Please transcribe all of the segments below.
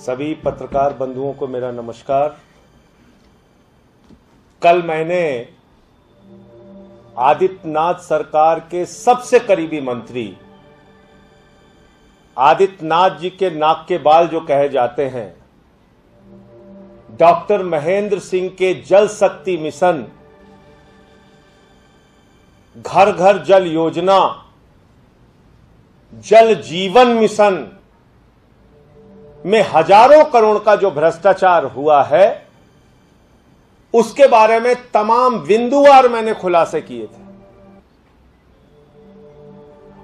सभी पत्रकार बंधुओं को मेरा नमस्कार। कल मैंने आदित्यनाथ सरकार के सबसे करीबी मंत्री आदित्यनाथ जी के नाक के बाल जो कहे जाते हैं, डॉक्टर महेंद्र सिंह के जल शक्ति मिशन, घर घर जल योजना, जल जीवन मिशन में हजारों करोड़ का जो भ्रष्टाचार हुआ है, उसके बारे में तमाम बिंदुवार मैंने खुलासे किए थे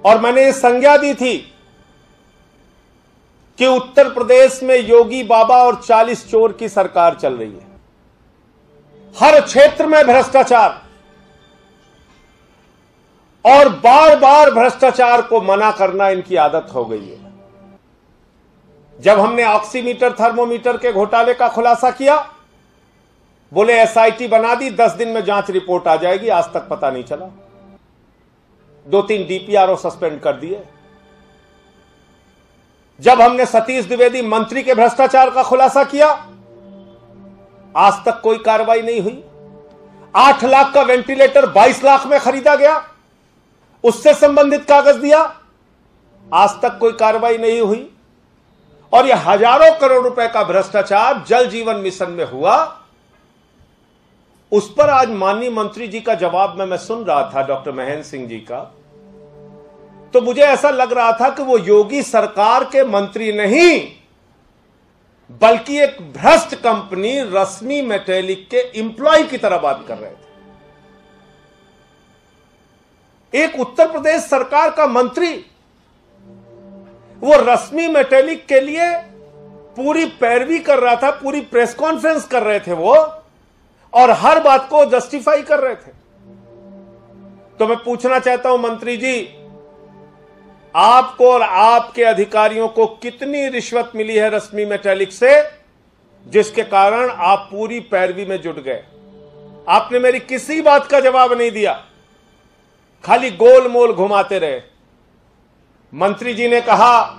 और मैंने ये संज्ञा दी थी कि उत्तर प्रदेश में योगी बाबा और 40 चोर की सरकार चल रही है। हर क्षेत्र में भ्रष्टाचार और बार बार भ्रष्टाचार को मना करना इनकी आदत हो गई है। जब हमने ऑक्सीमीटर थर्मोमीटर के घोटाले का खुलासा किया, बोले एसआईटी बना दी, 10 दिन में जांच रिपोर्ट आ जाएगी। आज तक पता नहीं चला। 2-3 डीपीआरओ सस्पेंड कर दिए। जब हमने सतीश द्विवेदी मंत्री के भ्रष्टाचार का खुलासा किया, आज तक कोई कार्रवाई नहीं हुई। 8 लाख का वेंटिलेटर 22 लाख में खरीदा गया, उससे संबंधित कागज दिया, आज तक कोई कार्रवाई नहीं हुई। और यह हजारों करोड़ रुपए का भ्रष्टाचार जल जीवन मिशन में हुआ, उस पर आज माननीय मंत्री जी का जवाब मैं सुन रहा था, डॉक्टर महेंद्र सिंह जी का, तो मुझे ऐसा लग रहा था कि वो योगी सरकार के मंत्री नहीं, बल्कि एक भ्रष्ट कंपनी रश्मि मेटेलिक के एम्प्लॉय की तरह बात कर रहे थे। एक उत्तर प्रदेश सरकार का मंत्री वो रश्मि मेटेलिक के लिए पूरी पैरवी कर रहा था, पूरी प्रेस कॉन्फ्रेंस कर रहे थे वो, और हर बात को जस्टिफाई कर रहे थे। तो मैं पूछना चाहता हूं मंत्री जी, आपको और आपके अधिकारियों को कितनी रिश्वत मिली है रश्मि मेटेलिक से, जिसके कारण आप पूरी पैरवी में जुट गए? आपने मेरी किसी बात का जवाब नहीं दिया, खाली गोल मोल घुमाते रहे। मंत्री जी ने कहा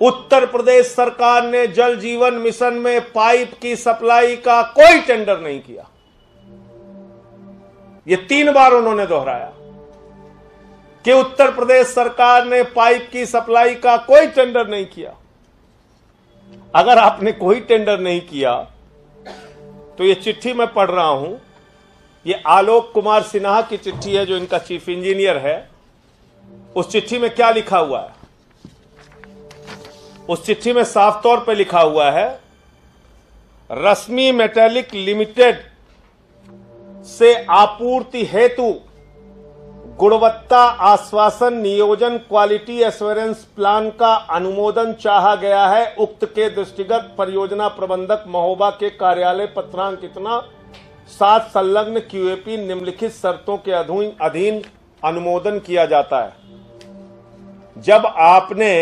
उत्तर प्रदेश सरकार ने जल जीवन मिशन में पाइप की सप्लाई का कोई टेंडर नहीं किया। यह 3 बार उन्होंने दोहराया कि उत्तर प्रदेश सरकार ने पाइप की सप्लाई का कोई टेंडर नहीं किया। अगर आपने कोई टेंडर नहीं किया तो यह चिट्ठी मैं पढ़ रहा हूं, यह आलोक कुमार सिन्हा की चिट्ठी है, जो इनका चीफ इंजीनियर है। उस चिट्ठी में क्या लिखा हुआ है? उस चिट्ठी में साफ तौर पर लिखा हुआ है, रश्मि मेटेलिक लिमिटेड से आपूर्ति हेतु गुणवत्ता आश्वासन नियोजन क्वालिटी एश्योरेंस प्लान का अनुमोदन चाहा गया है। उक्त के दृष्टिगत परियोजना प्रबंधक महोबा के कार्यालय पत्रांक इतना 7 संलग्न क्यूएपी निम्नलिखित शर्तों के अधीन अनुमोदन किया जाता है। जब आपने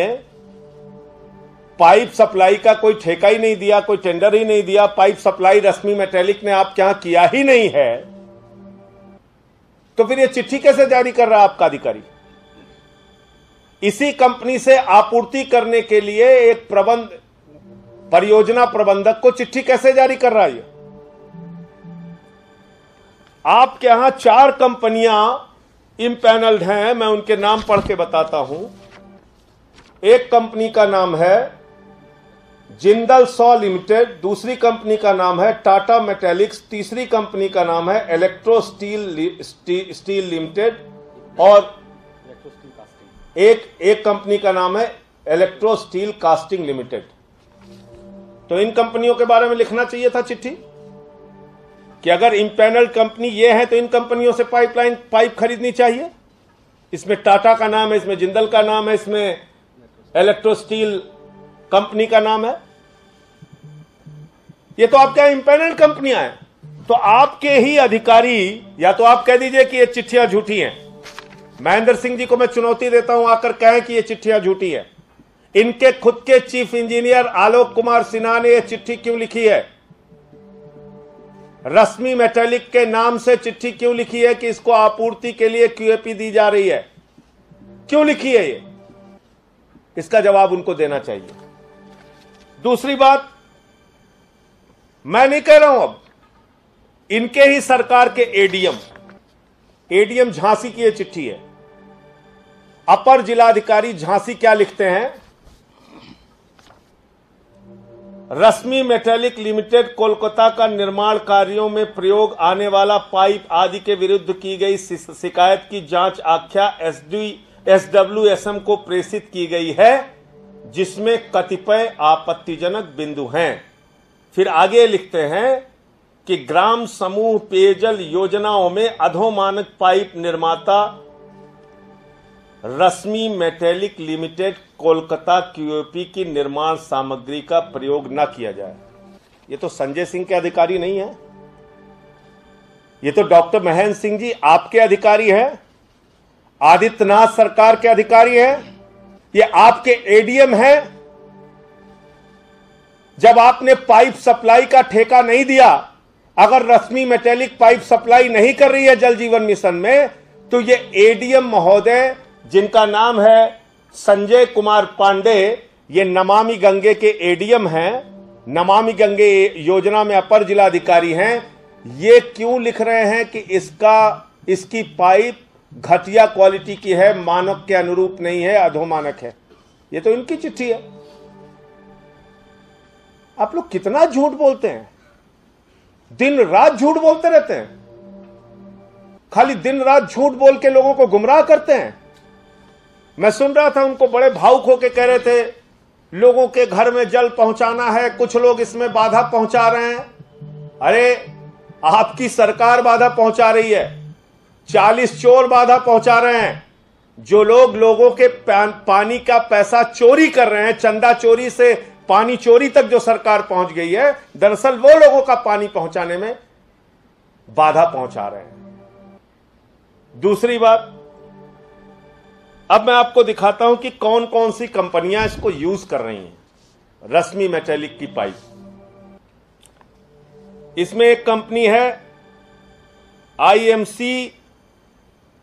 पाइप सप्लाई का कोई ठेका ही नहीं दिया, कोई टेंडर ही नहीं दिया, पाइप सप्लाई रश्मि मेटेलिक ने आपके यहां किया ही नहीं है, तो फिर यह चिट्ठी कैसे जारी कर रहा है आपका अधिकारी? इसी कंपनी से आपूर्ति करने के लिए एक परियोजना प्रबंधक को चिट्ठी कैसे जारी कर रहा है? आपके यहां 4 कंपनियां इम्पैनल्ड हैं, मैं उनके नाम पढ़ के बताता हूं। एक कंपनी का नाम है जिंदल सॉ लिमिटेड, दूसरी कंपनी का नाम है टाटा मेटेलिक्स, तीसरी कंपनी का नाम है इलेक्ट्रो स्टील लिमिटेड, और एक कंपनी का नाम है इलेक्ट्रो स्टील कास्टिंग लिमिटेड। तो इन कंपनियों के बारे में लिखना चाहिए था चिट्ठी कि अगर इम्पैनल्ड कंपनी ये है तो इन कंपनियों से पाइप खरीदनी चाहिए। इसमें टाटा का नाम है, इसमें जिंदल का नाम है, इसमें इलेक्ट्रो स्टील कंपनी का नाम है। ये तो आपके इम्पैनल्ड कंपनियां हैं। तो आपके ही अधिकारी, या तो आप कह दीजिए कि ये चिट्ठियां झूठी हैं। महेंद्र सिंह जी को मैं चुनौती देता हूं, आकर कहें कि ये चिट्ठियां झूठी है। इनके खुद के चीफ इंजीनियर आलोक कुमार सिन्हा ने यह चिट्ठी क्यों लिखी है? रश्मि मेटेलिक के नाम से चिट्ठी क्यों लिखी है कि इसको आपूर्ति के लिए क्यूएपी दी जा रही है? क्यों लिखी है ये? इसका जवाब उनको देना चाहिए। दूसरी बात, मैं नहीं कह रहा हूं, अब इनके ही सरकार के एडीएम झांसी की यह चिट्ठी है। अपर जिलाधिकारी झांसी क्या लिखते हैं? रश्मि मेटैलिक लिमिटेड कोलकाता का निर्माण कार्यों में प्रयोग आने वाला पाइप आदि के विरुद्ध की गई शिकायत की जांच आख्या SWSM को प्रेषित की गई है, जिसमें कतिपय आपत्तिजनक बिंदु हैं। फिर आगे लिखते हैं कि ग्राम समूह पेयजल योजनाओं में अधोमानक पाइप निर्माता रश्मि मेटैलिक लिमिटेड कोलकाता QOP की निर्माण सामग्री का प्रयोग न किया जाए। ये तो संजय सिंह के अधिकारी नहीं है, ये तो डॉक्टर महेंद्र सिंह जी आपके अधिकारी हैं, आदित्यनाथ सरकार के अधिकारी हैं, ये आपके एडीएम हैं। जब आपने पाइप सप्लाई का ठेका नहीं दिया, अगर रश्मि मेटैलिक पाइप सप्लाई नहीं कर रही है जल जीवन मिशन में, तो ये एडीएम महोदय जिनका नाम है संजय कुमार पांडे, ये नमामि गंगे के एडीएम हैं, नमामि गंगे योजना में अपर जिलाधिकारी हैं, ये क्यों लिख रहे हैं कि इसकी पाइप घटिया क्वालिटी की है, मानक के अनुरूप नहीं है, अधोमानक है? ये तो इनकी चिट्ठी है। आप लोग कितना झूठ बोलते हैं, दिन रात झूठ बोलते रहते हैं, खाली दिन रात झूठ बोल के लोगों को गुमराह करते हैं। मैं सुन रहा था, उनको बड़े भावुक होकर कह रहे थे लोगों के घर में जल पहुंचाना है, कुछ लोग इसमें बाधा पहुंचा रहे हैं। अरे आपकी सरकार बाधा पहुंचा रही है, 40 चोर बाधा पहुंचा रहे हैं। जो लोग लोगों के पानी का पैसा चोरी कर रहे हैं, चंदा चोरी से पानी चोरी तक जो सरकार पहुंच गई है, दरअसल वो लोगों का पानी पहुंचाने में बाधा पहुंचा रहे हैं। दूसरी बात, अब मैं आपको दिखाता हूं कि कौन कौन सी कंपनियां इसको यूज कर रही हैं, रश्मि मेटैलिक की पाइप। इसमें एक कंपनी है IMC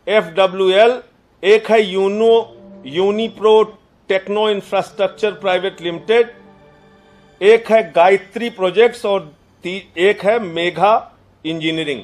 FWL, एक है Unipro techno infrastructure private limited, एक है गायत्री प्रोजेक्ट्स और एक है मेघा इंजीनियरिंग।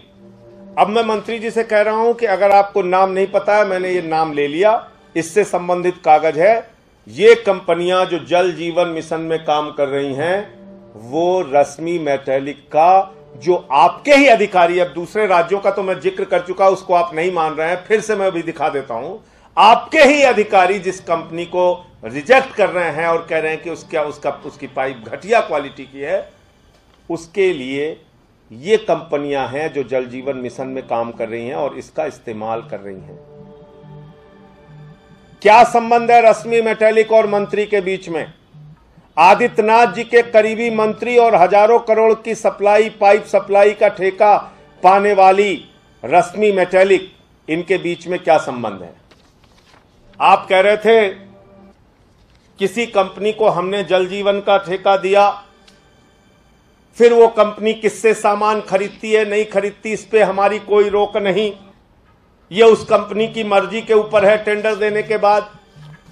अब मैं मंत्री जी से कह रहा हूं कि अगर आपको नाम नहीं पता है, मैंने ये नाम ले लिया, इससे संबंधित कागज है। ये कंपनियां जो जल जीवन मिशन में काम कर रही हैं, वो रश्मि मेटैलिक का जो आपके ही अधिकारी, अब दूसरे राज्यों का तो मैं जिक्र कर चुका, उसको आप नहीं मान रहे हैं, फिर से मैं अभी दिखा देता हूं। आपके ही अधिकारी जिस कंपनी को रिजेक्ट कर रहे हैं और कह रहे हैं कि उसकी पाइप घटिया क्वालिटी की है, उसके लिए ये कंपनियां हैं जो जल जीवन मिशन में काम कर रही हैं और इसका इस्तेमाल कर रही हैं। क्या संबंध है रश्मि मेटैलिक और मंत्री के बीच में? आदित्यनाथ जी के करीबी मंत्री और हजारों करोड़ की पाइप सप्लाई का ठेका पाने वाली रश्मि मेटैलिक, इनके बीच में क्या संबंध है? आप कह रहे थे किसी कंपनी को हमने जल जीवन का ठेका दिया, फिर वो कंपनी किससे सामान खरीदती है नहीं खरीदती, इस पे हमारी कोई रोक नहीं, ये उस कंपनी की मर्जी के ऊपर है। टेंडर देने के बाद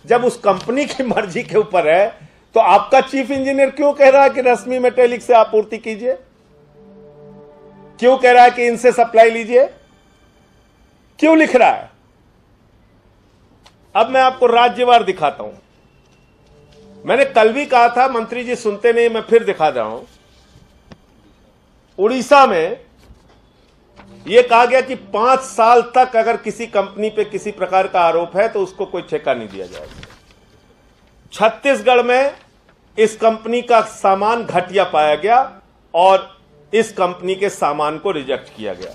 जब उस कंपनी की मर्जी के ऊपर है, तो आपका चीफ इंजीनियर क्यों कह रहा है कि रश्मि मेटैलिक से आपूर्ति कीजिए? क्यों कह रहा है कि इनसे सप्लाई लीजिए? क्यों लिख रहा है? अब मैं आपको राज्यवार दिखाता हूं। मैंने कल भी कहा था, मंत्री जी सुनते नहीं, मैं फिर दिखा रहा हूं। उड़ीसा में यह कहा गया कि 5 साल तक अगर किसी कंपनी पे किसी प्रकार का आरोप है तो उसको कोई ठेका नहीं दिया जाएगा। छत्तीसगढ़ में इस कंपनी का सामान घटिया पाया गया और इस कंपनी के सामान को रिजेक्ट किया गया।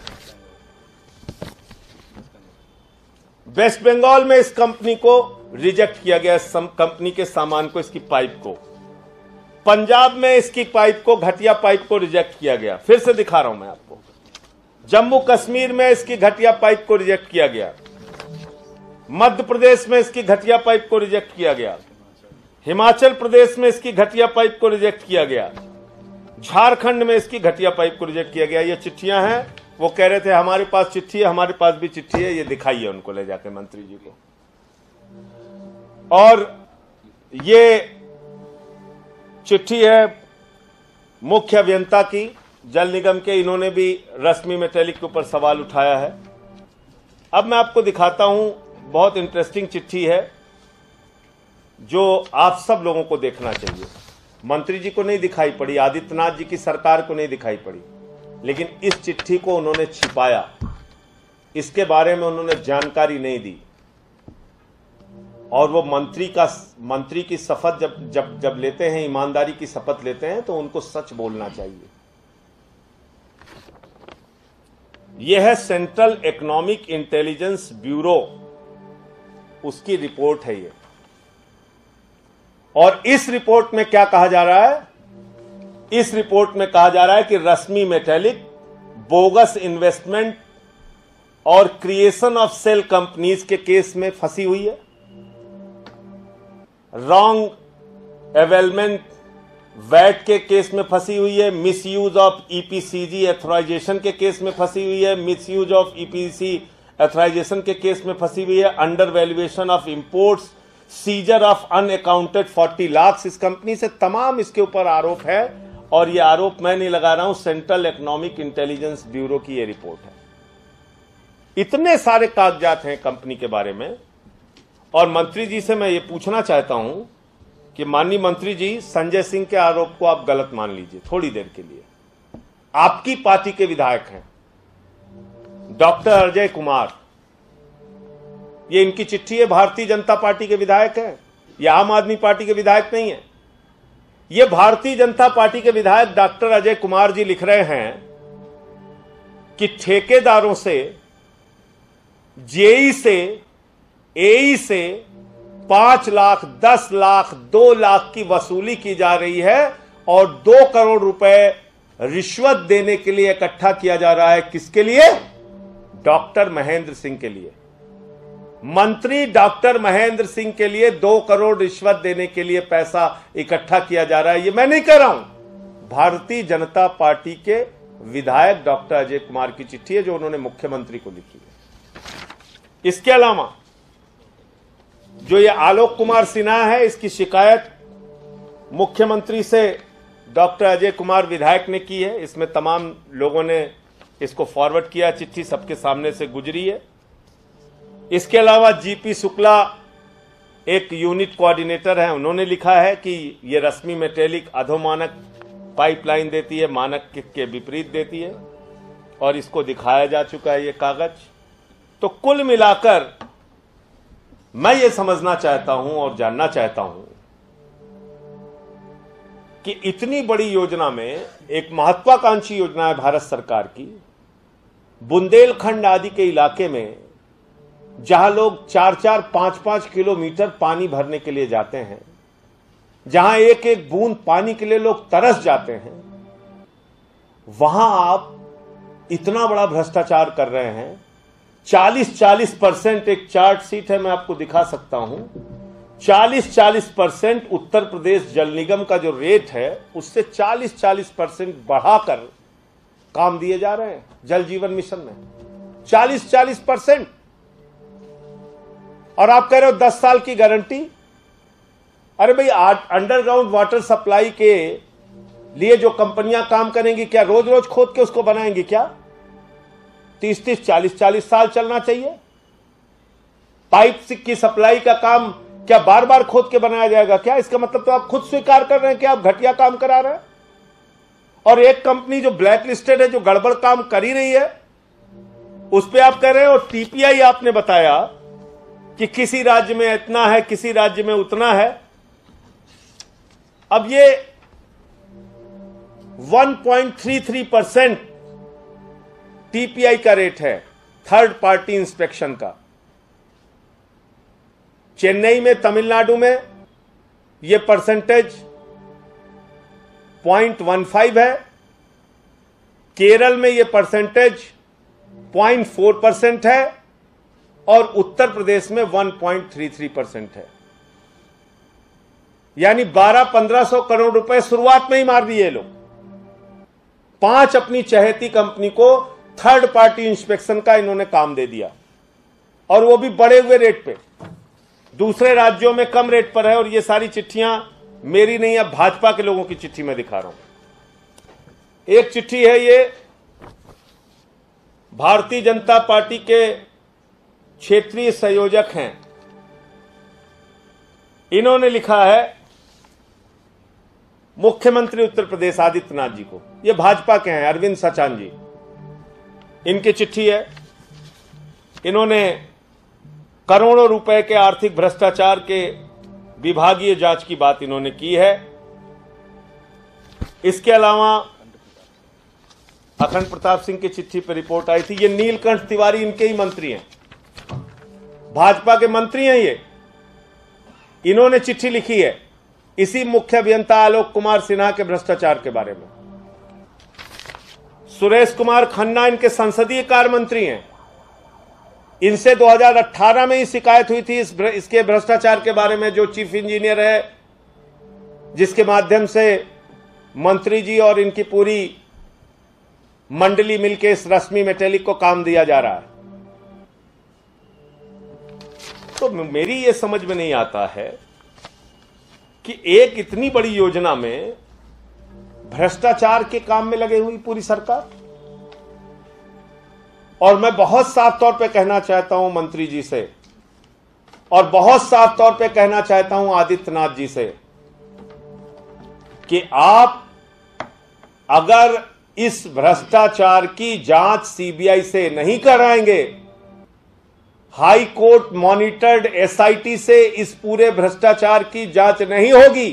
वेस्ट बंगाल में इस कंपनी को रिजेक्ट किया गया, इस कंपनी के सामान को, इसकी पाइप को। पंजाब में इसकी पाइप को, घटिया पाइप को रिजेक्ट किया गया। फिर से दिखा रहा हूं मैं आपको। जम्मू कश्मीर में इसकी घटिया पाइप को रिजेक्ट किया गया। मध्य प्रदेश में इसकी घटिया पाइप को रिजेक्ट किया गया। हिमाचल प्रदेश में इसकी घटिया पाइप को रिजेक्ट किया गया। झारखंड में इसकी घटिया पाइप को रिजेक्ट किया गया। ये चिट्ठियां हैं। वो कह रहे थे हमारे पास चिट्ठी है, हमारे पास भी चिट्ठी है, ये दिखाइए उनको ले जाके मंत्री जी को। और ये चिट्ठी है मुख्य अभियंता की जल निगम के, इन्होंने भी रश्मि मेटेलिक के ऊपर सवाल उठाया है। अब मैं आपको दिखाता हूं, बहुत इंटरेस्टिंग चिट्ठी है जो आप सब लोगों को देखना चाहिए। मंत्री जी को नहीं दिखाई पड़ी, आदित्यनाथ जी की सरकार को नहीं दिखाई पड़ी, लेकिन इस चिट्ठी को उन्होंने छिपाया, इसके बारे में उन्होंने जानकारी नहीं दी। और वो मंत्री की शपथ जब लेते हैं, ईमानदारी की शपथ लेते हैं, तो उनको सच बोलना चाहिए। यह है सेंट्रल इकोनॉमिक इंटेलिजेंस ब्यूरो, उसकी रिपोर्ट है ये। और इस रिपोर्ट में क्या कहा जा रहा है? इस रिपोर्ट में कहा जा रहा है कि रश्मि मेटेलिक बोगस इन्वेस्टमेंट और क्रिएशन ऑफ सेल कंपनीज के केस में फंसी हुई है, रॉन्ग अवेलमेंट वैट के केस में फंसी हुई है, मिसयूज ऑफ ईपीसीजी एथोराइजेशन के केस में फंसी हुई है, मिसयूज ऑफ ईपीसी एथोराइजेशन के केस में फंसी हुई है, under valuation of imports, scissor of unaccounted 40 lakh इस कंपनी से, तमाम इसके ऊपर आरोप है। और ये आरोप मैं नहीं लगा रहा हूं, सेंट्रल इकोनॉमिक इंटेलिजेंस ब्यूरो की ये रिपोर्ट है। इतने सारे कागजात हैं कंपनी के बारे में। और मंत्री जी से मैं ये पूछना चाहता हूं कि माननीय मंत्री जी, संजय सिंह के आरोप को आप गलत मान लीजिए थोड़ी देर के लिए। आपकी पार्टी के विधायक हैं डॉक्टर अजय कुमार, ये इनकी चिट्ठी है, भारतीय जनता पार्टी के विधायक हैं, ये आम आदमी पार्टी के विधायक नहीं है। ये भारतीय जनता पार्टी के विधायक डॉक्टर अजय कुमार जी लिख रहे हैं कि ठेकेदारों से, जेई से, एई से 5 लाख, 10 लाख, 2 लाख की वसूली की जा रही है और 2 करोड़ रुपए रिश्वत देने के लिए इकट्ठा किया जा रहा है। किसके लिए? डॉक्टर महेंद्र सिंह के लिए। मंत्री डॉक्टर महेंद्र सिंह के लिए 2 करोड़ रिश्वत देने के लिए पैसा इकट्ठा किया जा रहा है। ये मैं नहीं कह रहा हूं, भारतीय जनता पार्टी के विधायक डॉक्टर अजय कुमार की चिट्ठी है जो उन्होंने मुख्यमंत्री को लिखी है। इसके अलावा जो ये आलोक कुमार सिन्हा है, इसकी शिकायत मुख्यमंत्री से डॉक्टर अजय कुमार विधायक ने की है। इसमें तमाम लोगों ने इसको फॉरवर्ड किया, चिट्ठी सबके सामने से गुजरी है। इसके अलावा जीपी शुक्ला एक यूनिट कोऑर्डिनेटर है, उन्होंने लिखा है कि ये रश्मि मेटेलिक अधोमानक पाइपलाइन देती है, मानक के विपरीत देती है, और इसको दिखाया जा चुका है ये कागज। तो कुल मिलाकर मैं ये समझना चाहता हूं और जानना चाहता हूं कि इतनी बड़ी योजना में, एक महत्वाकांक्षी योजना है भारत सरकार की, बुंदेलखंड आदि के इलाके में जहां लोग 4-4, 5-5 किलोमीटर पानी भरने के लिए जाते हैं, जहां एक एक बूंद पानी के लिए लोग तरस जाते हैं, वहां आप इतना बड़ा भ्रष्टाचार कर रहे हैं। 40% एक चार्ट शीट है, मैं आपको दिखा सकता हूं, 40% उत्तर प्रदेश जल निगम का जो रेट है उससे 40% बढ़ाकर काम दिए जा रहे हैं जल जीवन मिशन में, 40%। और आप कह रहे हो 10 साल की गारंटी। अरे भाई, अंडरग्राउंड वाटर सप्लाई के लिए जो कंपनियां काम करेंगी, क्या रोज रोज खोद के उसको बनाएंगी? क्या 30-30, 40-40 साल चलना चाहिए? पाइप की सप्लाई का काम क्या बार बार खोद के बनाया जाएगा क्या? इसका मतलब तो आप खुद स्वीकार कर रहे हैं कि आप घटिया काम करा रहे हैं। और एक कंपनी जो ब्लैक लिस्टेड है, जो गड़बड़ काम कर ही रही है, उस पर आप कह रहे हैं। और टीपीआई आपने बताया कि किसी राज्य में इतना है, किसी राज्य में उतना है। अब ये 1.33% टीपीआई का रेट है थर्ड पार्टी इंस्पेक्शन का। चेन्नई में, तमिलनाडु में यह परसेंटेज 0.15 है, केरल में यह परसेंटेज 0.4% है और उत्तर प्रदेश में 1.33% है। यानी 1200-1500 करोड़ रुपए शुरुआत में ही मार दिए लोग। 5 अपनी चहेती कंपनी को थर्ड पार्टी इंस्पेक्शन का इन्होंने काम दे दिया, और वो भी बढ़े हुए रेट पे। दूसरे राज्यों में कम रेट पर है, और ये सारी चिट्ठियां मेरी नहीं, अब भाजपा के लोगों की चिट्ठी मैं दिखा रहा हूं। एक चिट्ठी है, ये भारतीय जनता पार्टी के क्षेत्रीय संयोजक हैं, इन्होंने लिखा है मुख्यमंत्री उत्तर प्रदेश आदित्यनाथ जी को। ये भाजपा के हैं, अरविंद सचान जी, इनकी चिट्ठी है। इन्होंने करोड़ों रुपए के आर्थिक भ्रष्टाचार के विभागीय जांच की बात इन्होंने की है। इसके अलावा अखंड प्रताप सिंह की चिट्ठी पर रिपोर्ट आई थी। ये नीलकंठ तिवारी इनके ही मंत्री हैं, भाजपा के मंत्री हैं ये। इन्होंने चिट्ठी लिखी है इसी मुख्य अभियंता आलोक कुमार सिन्हा के भ्रष्टाचार के बारे में। सुरेश कुमार खन्ना इनके संसदीय कार्य मंत्री हैं, इनसे 2018 में ही शिकायत हुई थी इसके भ्रष्टाचार के बारे में। जो चीफ इंजीनियर है, जिसके माध्यम से मंत्री जी और इनकी पूरी मंडली मिलकर इस रश्मि मेटेलिक को काम दिया जा रहा है। तो मेरी ये समझ में नहीं आता है कि एक इतनी बड़ी योजना में भ्रष्टाचार के काम में लगे हुई पूरी सरकार। और मैं बहुत साफ तौर पे कहना चाहता हूं मंत्री जी से, और बहुत साफ तौर पे कहना चाहता हूं आदित्यनाथ जी से, कि आप अगर इस भ्रष्टाचार की जांच सीबीआई से नहीं कराएंगे, हाई कोर्ट मॉनिटर्ड एसआईटी से इस पूरे भ्रष्टाचार की जांच नहीं होगी,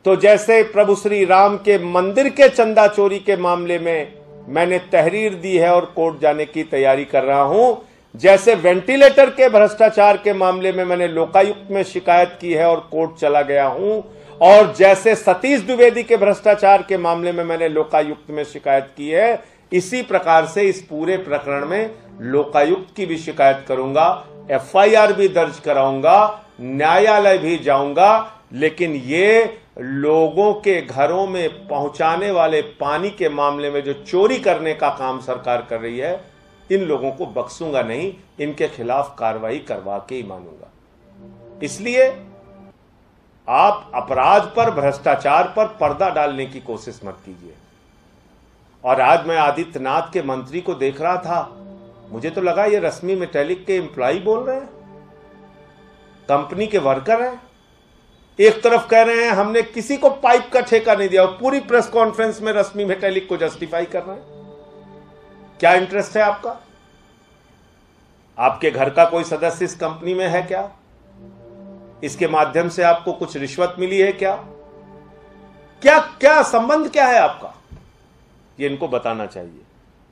तो जैसे प्रभु श्री राम के मंदिर के चंदा चोरी के मामले में मैंने तहरीर दी है और कोर्ट जाने की तैयारी कर रहा हूं, जैसे वेंटिलेटर के भ्रष्टाचार के मामले में मैंने लोकायुक्त में शिकायत की है और कोर्ट चला गया हूं, और जैसे सतीश द्विवेदी के भ्रष्टाचार के मामले में मैंने लोकायुक्त में शिकायत की है, इसी प्रकार से इस पूरे प्रकरण में लोकायुक्त की भी शिकायत करूंगा, एफआईआर भी दर्ज कराऊंगा, न्यायालय भी जाऊंगा। लेकिन ये लोगों के घरों में पहुंचाने वाले पानी के मामले में जो चोरी करने का काम सरकार कर रही है, इन लोगों को बख्शूंगा नहीं, इनके खिलाफ कार्रवाई करवा के ही मानूंगा। इसलिए आप अपराध पर, भ्रष्टाचार पर पर्दा डालने की कोशिश मत कीजिए। और आज मैं आदित्यनाथ के मंत्री को देख रहा था, मुझे तो लगा ये रश्मि मेटेलिक के एम्प्लॉय बोल रहे हैं, कंपनी के वर्कर हैं। एक तरफ कह रहे हैं हमने किसी को पाइप का ठेका नहीं दिया, और पूरी प्रेस कॉन्फ्रेंस में रश्मि मेटेलिक को जस्टिफाई कर रहे हैं। क्या इंटरेस्ट है आपका? आपके घर का कोई सदस्य इस कंपनी में है क्या? इसके माध्यम से आपको कुछ रिश्वत मिली है क्या? क्या क्या संबंध क्या है आपका? ये इनको बताना चाहिए।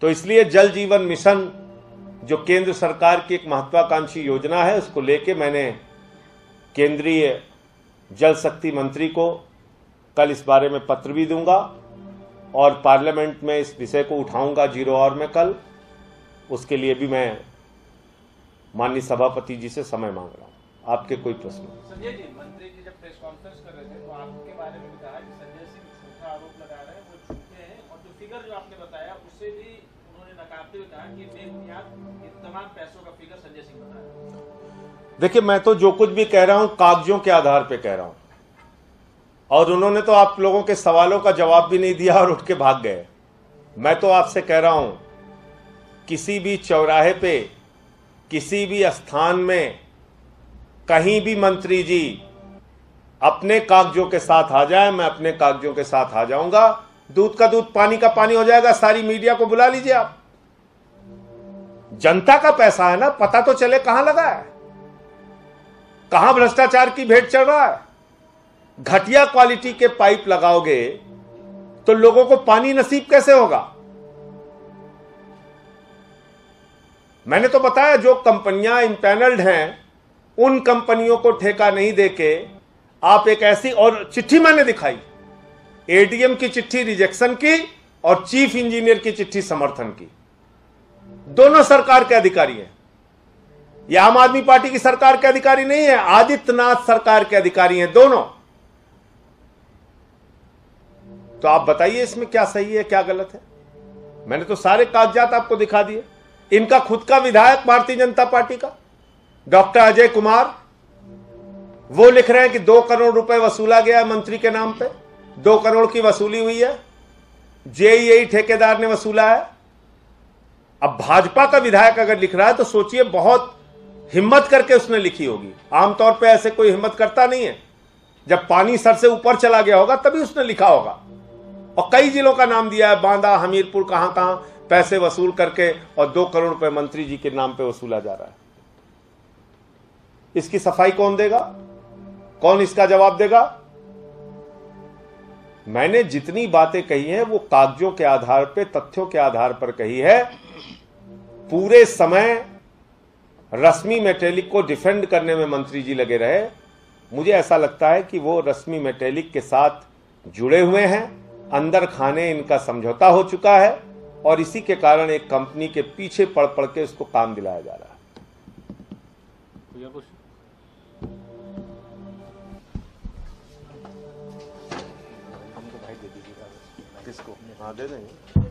तो इसलिए जल जीवन मिशन जो केंद्र सरकार की एक महत्वाकांक्षी योजना है, उसको लेके मैंने केंद्रीय जल शक्ति मंत्री को कल इस बारे में पत्र भी दूंगा, और पार्लियामेंट में इस विषय को उठाऊंगा 0 आवर में कल। उसके लिए भी मैं माननीय सभापति जी से समय मांग रहा हूं। आपके कोई प्रश्न? संजय जी, मंत्री जी जब प्रेस कॉन्फ्रेंस कर रहे थे तो आपके बारे में भी कहा कि संजय सिंह झूठा आरोप लगा रहे हैं, वो झूठे हैं, और जो फिगर जो आपने बताया उससे भी उन्होंने नकारते हुए कहा कि बेबुनियाद तमाम पैसों का फिगर संजय सिंह बता रहे हैं। देखिए, मैं तो जो कुछ भी कह रहा हूं कागजों के आधार पर कह रहा हूं, और उन्होंने तो आप लोगों के सवालों का जवाब भी नहीं दिया और उठ के भाग गए। मैं तो आपसे कह रहा हूं, किसी भी चौराहे पे, किसी भी स्थान में, कहीं भी मंत्री जी अपने कागजों के साथ आ जाए, मैं अपने कागजों के साथ आ जाऊंगा। दूध का दूध, पानी का पानी हो जाएगा। सारी मीडिया को बुला लीजिए आप। जनता का पैसा है ना, पता तो चले कहां लगा है, कहां भ्रष्टाचार की भेंट चढ़ रहा है। घटिया क्वालिटी के पाइप लगाओगे तो लोगों को पानी नसीब कैसे होगा? मैंने तो बताया, जो कंपनियां इंपैनल्ड हैं उन कंपनियों को ठेका नहीं देके आप एक ऐसी, और चिट्ठी मैंने दिखाई, एडीएम की चिट्ठी रिजेक्शन की और चीफ इंजीनियर की चिट्ठी समर्थन की। दोनों सरकार के अधिकारी हैं। ये आम आदमी पार्टी की सरकार के अधिकारी नहीं है, आदित्यनाथ सरकार के अधिकारी हैं दोनों। तो आप बताइए इसमें क्या सही है, क्या गलत है? मैंने तो सारे कागजात आपको दिखा दिए। इनका खुद का विधायक भारतीय जनता पार्टी का डॉक्टर अजय कुमार, वो लिख रहे हैं कि 2 करोड़ रुपए वसूला गया है मंत्री के नाम पे, 2 करोड़ की वसूली हुई है, जेईई ठेकेदार ने वसूला है। अब भाजपा का विधायक अगर लिख रहा है तो सोचिए बहुत हिम्मत करके उसने लिखी होगी। आमतौर पे ऐसे कोई हिम्मत करता नहीं है, जब पानी सर से ऊपर चला गया होगा तभी उसने लिखा होगा। और कई जिलों का नाम दिया है, बांदा, हमीरपुर, कहां कहां पैसे वसूल करके, और 2 करोड़ रुपए मंत्री जी के नाम पे वसूला जा रहा है। इसकी सफाई कौन देगा? कौन इसका जवाब देगा? मैंने जितनी बातें कही हैं वो कागजों के आधार पे, तथ्यों के आधार पर कही है। पूरे समय रश्मि मेटेलिक को डिफेंड करने में मंत्री जी लगे रहे। मुझे ऐसा लगता है कि वो रश्मि मेटेलिक के साथ जुड़े हुए हैं, अंदर खाने इनका समझौता हो चुका है, और इसी के कारण एक कंपनी के पीछे पड़ पड़ के उसको काम दिलाया जा रहा है। किसको? हाँ, दे देंगे।